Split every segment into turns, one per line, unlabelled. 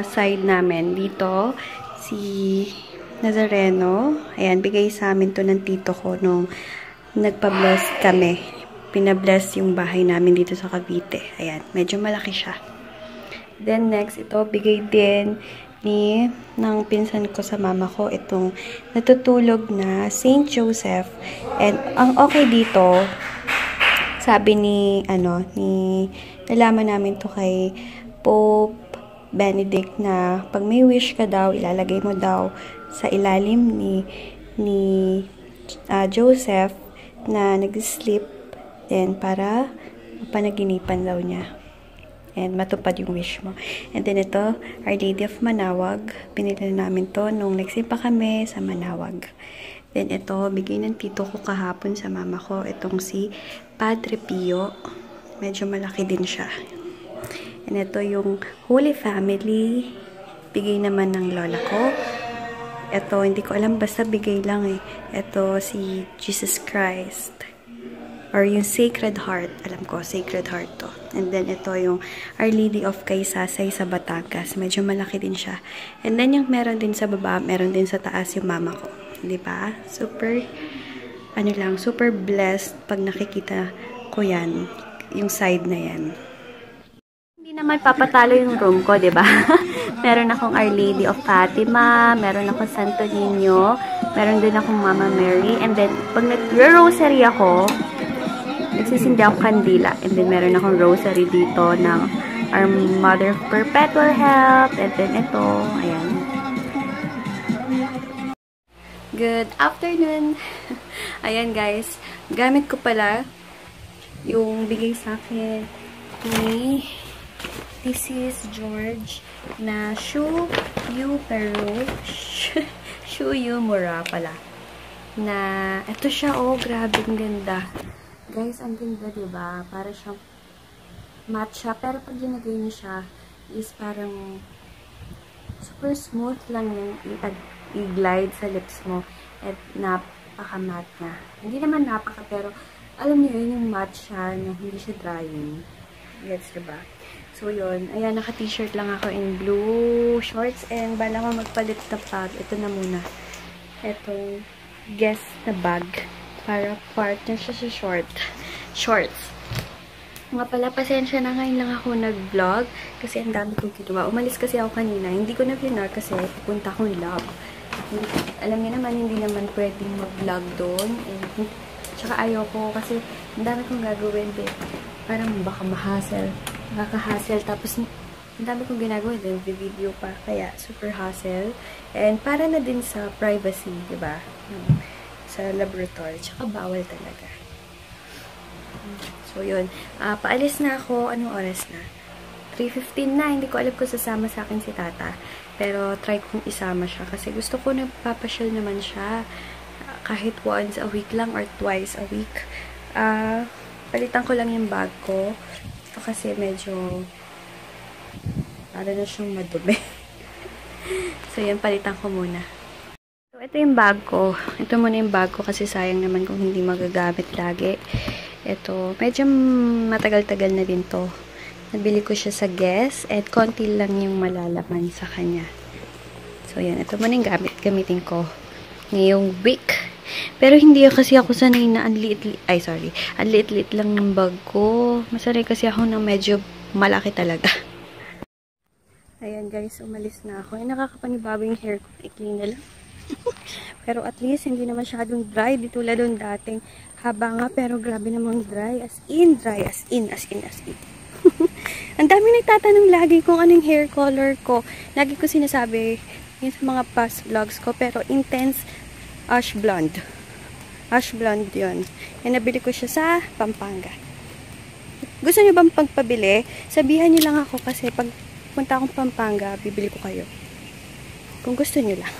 side namin. Dito, si Nazareno. Ayan, bigay sa amin to ng tito ko nung nagpa-bless kami. Pinabless yung bahay namin dito sa Cavite. Ayan, medyo malaki siya. Then next, ito, bigay din ng pinsan ko sa mama ko itong natutulog na Saint Joseph. And ang okay dito, sabi nalaman namin to kay Pope Benedict na pag may wish ka daw, ilalagay mo daw sa ilalim ni Joseph na nag-sleep, then para mapanaginipan daw niya. And matupad yung wish mo. And then ito, Our Lady of Manawag. Pinili namin to nung nagsimpa kami sa Manawag. Then ito, bigay ng tito ko kahapon sa mama ko. Itong si Padre Pio. Medyo malaki din siya. And ito yung Holy Family. Bigay naman ng lola ko. Ito, hindi ko alam, basta bigay lang eh. Ito si Jesus Christ. Or yung Sacred Heart. Alam ko, Sacred Heart to. And then, ito yung Our Lady of Kaysasay sa Batangas. Medyo malaki din siya. And then, yung meron din sa baba, meron din sa taas yung mama ko. Diba? Super, super blessed pag nakikita ko yan. Yung side na yan. Hindi naman papatalo yung room ko, diba? Meron akong Our Lady of Fatima, meron akong Santo Niño, meron din akong Mama Mary. And then, pag nag-rosary ako, nagsisindi ako kandila. And then, meron akong rosary dito ng Our Mother of Perpetual Help. And then, ito. Ayan. Good afternoon! Ayan, guys. Gamit ko pala yung bigay sa akin ni This George na Shu Yu Peru. Shu Yu Mura pala. Na, ito siya, oh, grabe, ang ganda. Guys, ang ganda, diba? Para siyang matte siya. Pero pag ginagay niyo siya, is parang super smooth lang yung i-glide sa lips mo. At napaka-matte na. Hindi naman napaka, pero alam niyo yun, yung matte siya, na hindi siya drying. Gets, diba? So, yun. Ayan, naka-t-shirt lang ako in blue shorts. And bala ko magpalit na bag. Ito na muna. Itong Guess na bag. Para partner siya sa shorts. Nga pala, pasensya na, ngayon lang ako nag-vlog kasi ang dami kong ginawa. Umalis kasi ako kanina. Hindi ko na vlog kasi pupunta akong lab. Alam niyo naman, hindi naman pwedeng mag-vlog doon. Tsaka ayoko kasi ang dami kong gagawin. Parang baka ma-hassle. Nakaka-hassle. Tapos, ang dami kong ginagawa din. Video pa. Kaya, super hassle. And para na din sa privacy, diba? Sa laboratory. Tsaka bawal talaga. So, yun. Paalis na ako. Anong oras na? 3:15 na. Hindi ko alam kung sasama sa akin si tata. Pero, try kong isama siya. Kasi gusto ko nagpapasyal naman siya. Kahit once a week lang or twice a week. Palitan ko lang yung bag ko. Ito kasi medyo para na siyang madumi. So, yan. Palitan ko muna. So, ito yung bag ko. Ito muna yung bag ko kasi sayang naman kung hindi magagamit lagi. Ito, medyo matagal-tagal na din to. Nabili ko siya sa Guess at konti lang yung malalaman sa kanya. So, yan. Ito muna yung gamitin ko ngayong week. Pero hindi kasi ako sanay na ang liit-liit lang ng bag ko. Masanay kasi ako na medyo malaki talaga. Ayan guys, umalis na ako. Nakakapanibago yung hair ko. I-clean na lang. Pero at least, hindi na masyadong dry. Di tulad doon dating haba nga, pero grabe namang dry. As in, dry. As in. Ang dami nagtatanong lagi kung anong hair color ko. Lagi ko sinasabi yun sa mga past vlogs ko, pero intense ash blonde. Ash blonde yun. Yan, nabili ko siya sa Pampanga. Gusto niyo bang pagpabili? Sabihan niyo lang ako kasi pag punta akong Pampanga, bibili ko kayo. Kung gusto niyo lang.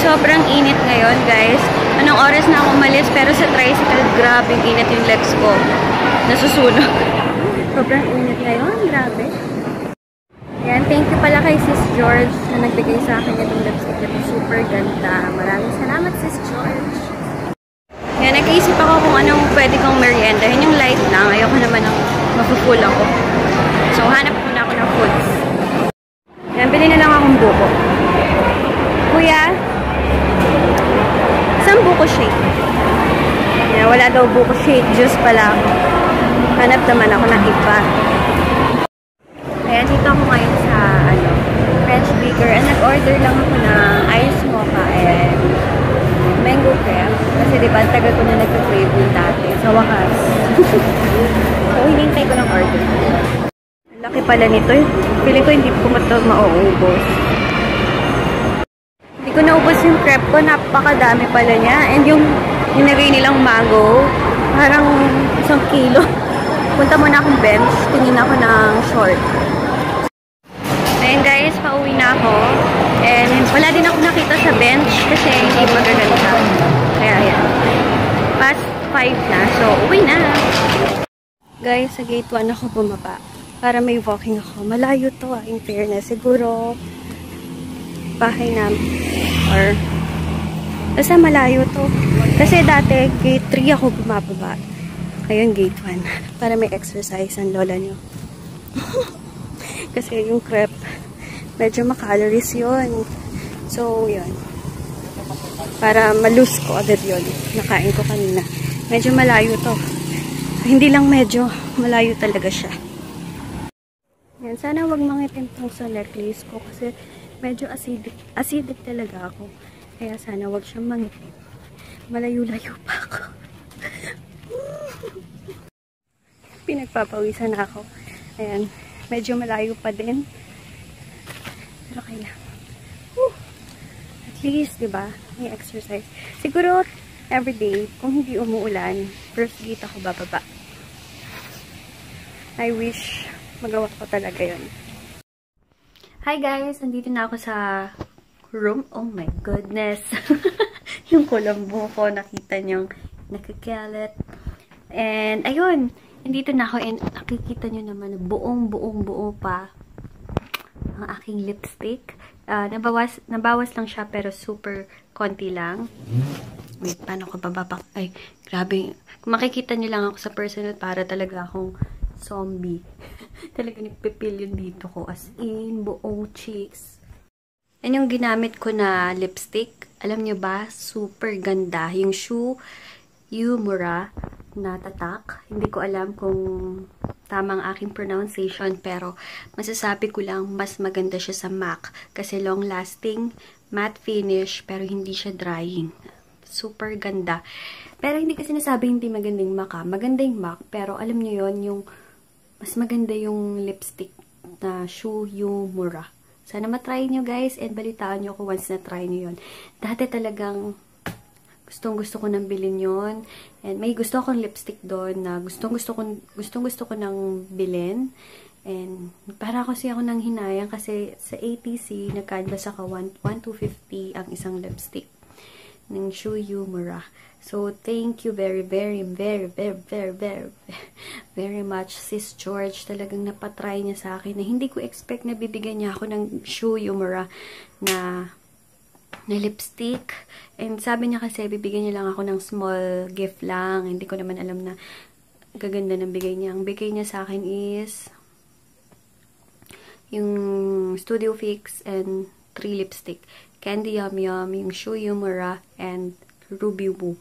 Sobrang init ngayon, guys. Anong oras na ako umalis, pero sa tricycle, grabe init yung legs ko. Nasusunog. Sobrang init ngayon, grabe. Yan, thank you pala kay Sis George na nagbigay sa akin itong lipstick na super ganda. Maraming salamat, Sis George. Yan, nag-iisip ako kung anong pwede kong merienda. Yun yung light lang. Ayoko naman ng mafufull ako. So, hanap muna ako ng foods. Yan, bili na lang akong buko. Kuya, isang buko shake. Yan, wala daw buko shake. Juice pala ako. Hanap naman ako ng iba. Ayan, dito ako ngayon sa French Baker. And nag-order lang ako ng ice mocha and mango crepe. Kasi diba, tagal ko na nag-crave yung dati. Sa wakas. So, hinintay ko ng order. Laki pala nito. Feeling ko hindi ko mauubos. Hindi ko naubos yung crepe ko. Napakadami pala niya. And yung nilagay nilang mango, parang 1 kilo. Punta muna akong bench. Tingin ako ng short. Ayan guys, pauwi na ako. And wala din ako nakita sa bench kasi hindi magaganda. Kaya ayan. Past 5 na. So, uwi na. Guys, sa gate 1 ako bumaba. Para may walking ako. Malayo to in fairness. Siguro, bahay namin. Or, basta malayo to. Kasi dati, gate 3 ako bumababa. Ngayon, gate 1. Para may exercise ang lola nyo. Kasi yung crepe, medyo makalories yun. So, yun. Para malus ko agad yun. Nakain ko kanina. Medyo malayo to. Hindi lang medyo, malayo talaga siya. Yan, sana wag mangitim tong sa necklace ko kasi medyo acidic talaga ako. Kaya sana wag siyang mangitim. Malayo-layo pa ako. Pinagpapawisan ako. Ayan, medyo malayo pa din. Pero kailangan. At least, diba, may exercise. Siguro, everyday, kung hindi umuulan, first gate ako bababa. I wish magawa ko talaga yun. Hi guys! Nandito na ako sa room. Oh my goodness! Yung kulambo ko, nakita niyong nakakalat. And, ayun! Nandito na ako and nakikita niyo naman buong pa ang aking lipstick. Nabawas lang siya pero super konti lang. Wait, paano ko bababa? Ay, grabe. Kung makikita niyo lang ako sa personal, para talaga akong zombie. Talaga nagpipil yun dito ko. As in, buong cheeks. Yan yung ginamit ko na lipstick. Alam niyo ba? Super ganda. Yung Shu Uemura na tatak. Hindi ko alam kung tamang aking pronunciation, pero masasabi ko lang mas maganda siya sa MAC. Kasi long lasting, matte finish, pero hindi siya drying. Super ganda. Pero hindi kasi sinasabi hindi magandang MAC. Maganda yung MAC, pero alam niyo yon, yung mas maganda yung lipstick na Shu Uemura. Sana matry nyo guys and balitaan nyo ko once na try nyo yun. Dati talagang gustong-gusto ko nang bilhin yun. And may gusto akong lipstick doon na gustong-gusto ko nang bilhin. And para kasi ako nang hinayang kasi sa ATC nag-canvas ako 1,250 ang isang lipstick ng Shu Uemura. So, thank you very much, Sis George. Talagang napatry niya sa akin na hindi ko expect na bibigyan niya ako ng Shu Uemura na lipstick. And sabi niya kasi, bibigyan niya lang ako ng small gift lang. Hindi ko naman alam na gaganda ng bigay niya. Ang bigay niya sa akin is yung Studio Fix and 3 lipstick. Candy Yum Yum, yung Shu Uemura, and Ruby Woo.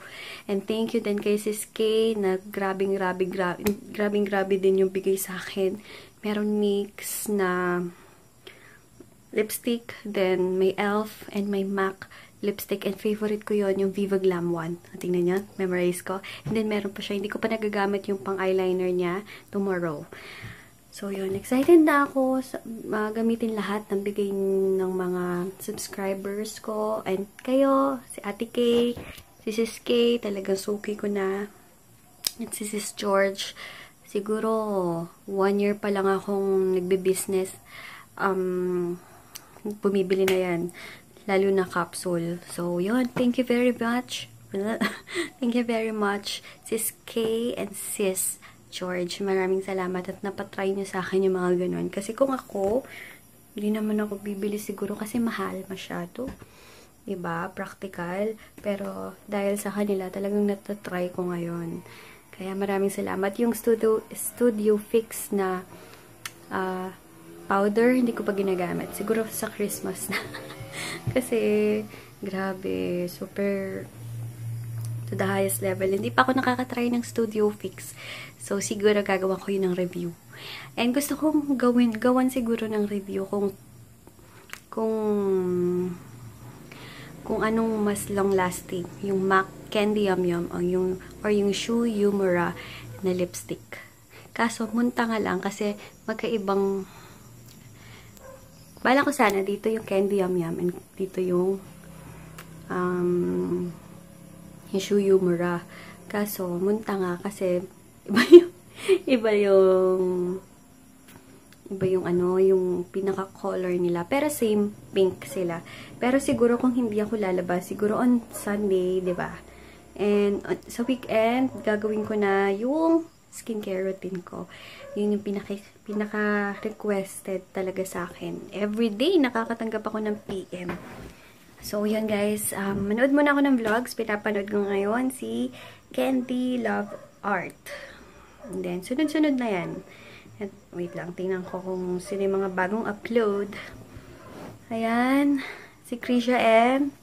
And thank you din kay Sis K na grabing din yung bigay sa akin. Meron NYX na lipstick, then may e.l.f. and may MAC lipstick, and favorite ko yon yung Viva Glam 1. Tingnan nyo, memorize ko. And then meron pa siya, hindi ko pa nagagamit yung pang eyeliner niya tomorrow. So yun, excited na ako gamitin lahat ng bigay ng mga subscribers ko. And kayo, si Ate K, si Sis K, talagang suki ko na. At si Sis George, siguro 1 year pa lang akong nagbe-business. Bumibili na yan. Lalo na capsule. So yun, thank you very much. Thank you very much, Sis K and Sis George. Maraming salamat at napatry niyo sa akin yung mga ganun. Kasi kung ako, Hindi naman ako bibili siguro kasi mahal masyado. Diba? Practical. Pero dahil sa kanila, talagang natatry ko ngayon. Kaya maraming salamat. Yung Studio Fix na powder, hindi ko pa ginagamit. Siguro sa Christmas na. Kasi, grabe, super to the highest level. Hindi pa ako nakakatry ng Studio Fix. So, siguro gagawa ko yun ng review. And gusto kong gawan siguro ng review kung anong mas long-lasting. Yung MAC Candy Yum Yum or yung Shu Uemura na lipstick. Kaso, munta nga lang kasi magkaibang bala ko sana dito yung Candy Yum Yum and dito yung Shu Uemura. Kaso, munta nga kasi iba yung yung pinaka-color nila. Pero same pink sila. Pero siguro kung hindi ako lalabas, siguro on Sunday, 'di ba? And sa weekend, gagawin ko na yung skincare routine ko. Yun yung pinaka-requested talaga sa akin. Everyday, nakakatanggap ako ng PM. So, yan guys. Manood muna ako ng vlogs. Pinapanood ko ngayon si Candy Love Art. And then, sunod-sunod na yan. At, wait lang, tingnan ko kung sino yung mga bagong upload. Ayan. Si Krisha M.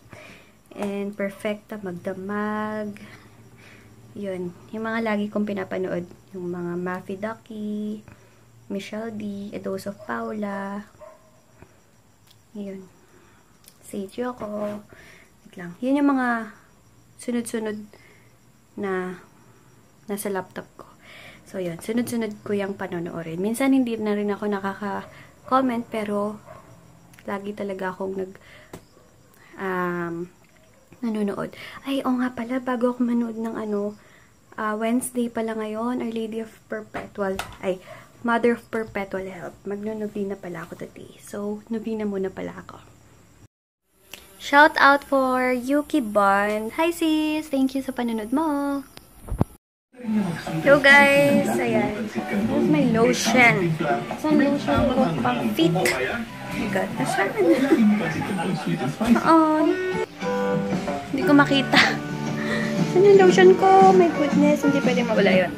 And Perfecta Magdamag. Yun. Yung mga lagi kong pinapanood. Yung mga Maffy Ducky, Michelle D, A Dose of Paula. Yun. Sage ako. Wait lang. Yun yung mga sunod-sunod na nasa laptop ko. So, yun. Sunod-sunod ko yung panonoorin. Minsan, hindi na rin ako nakaka-comment, pero lagi talaga akong nanonood. Ay, o nga pala, bago ako manood ng Wednesday pala ngayon, Our Lady of Perpetual, Mother of Perpetual Help. Magno-novena pala ako today. So, novena muna pala ako. Shout out for Yuki Bond. Hi sis! Thank you sa panonood mo. Hello guys! Ayan. Here's my lotion. Saan lotion ko? Pang feet. Oh my god. Nasaan? Hindi ko makita. Saan yung lotion ko? My goodness. Hindi pwedeng mawala yun.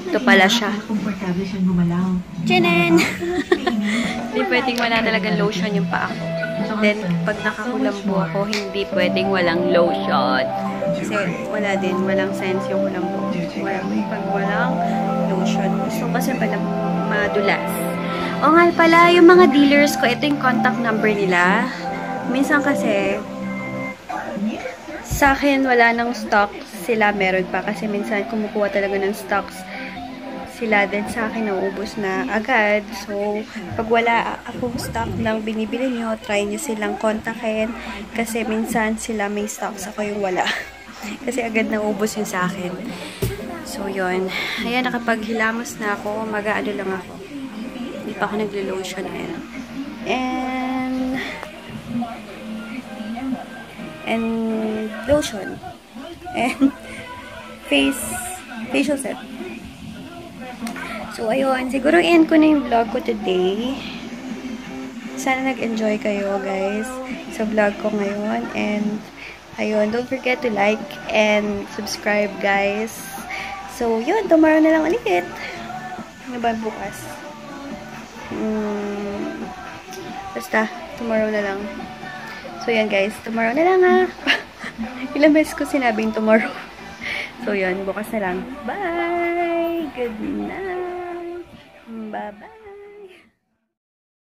Ito pala siya. Tinin! Hindi pwedeng wala talagang lotion yung paa ko. Then, pag nakakulambo ako, hindi pwedeng walang lotion. Kasi wala din, walang sense yung kulambo. Pag walang lotion. Gusto kasi pala madulas. O nga pala, yung mga dealers ko, ito yung contact number nila. Minsan kasi, sa akin wala nang stock, sila meron pa. Kasi minsan kumukuha talaga ng stocks sila, din sa akin nauubos na agad. So, pag wala akong stock ng binibili nyo, try nyo silang kontakin. Kasi minsan sila may stocks, ako yung wala. Kasi agad nauubos yun sa akin. So, yun. Ayan, nakapaghilamos na ako. Mag-aano lang ako. Hindi pa ako naglo-lotion. Ayan. And lotion. And facial set. So, ayun. Siguro end ko na yung vlog ko today. Sana nag-enjoy kayo, guys, sa vlog ko ngayon. And, ayun. Don't forget to like and subscribe, guys. So, yun. Tomorrow na lang ulit. Ano ba bukas? Basta, tomorrow na lang. So, yan, guys. Tomorrow na lang, ha. Ilang beses ko sinabing tomorrow. So, yun. Bukas na lang. Bye! Good night! Bye-bye!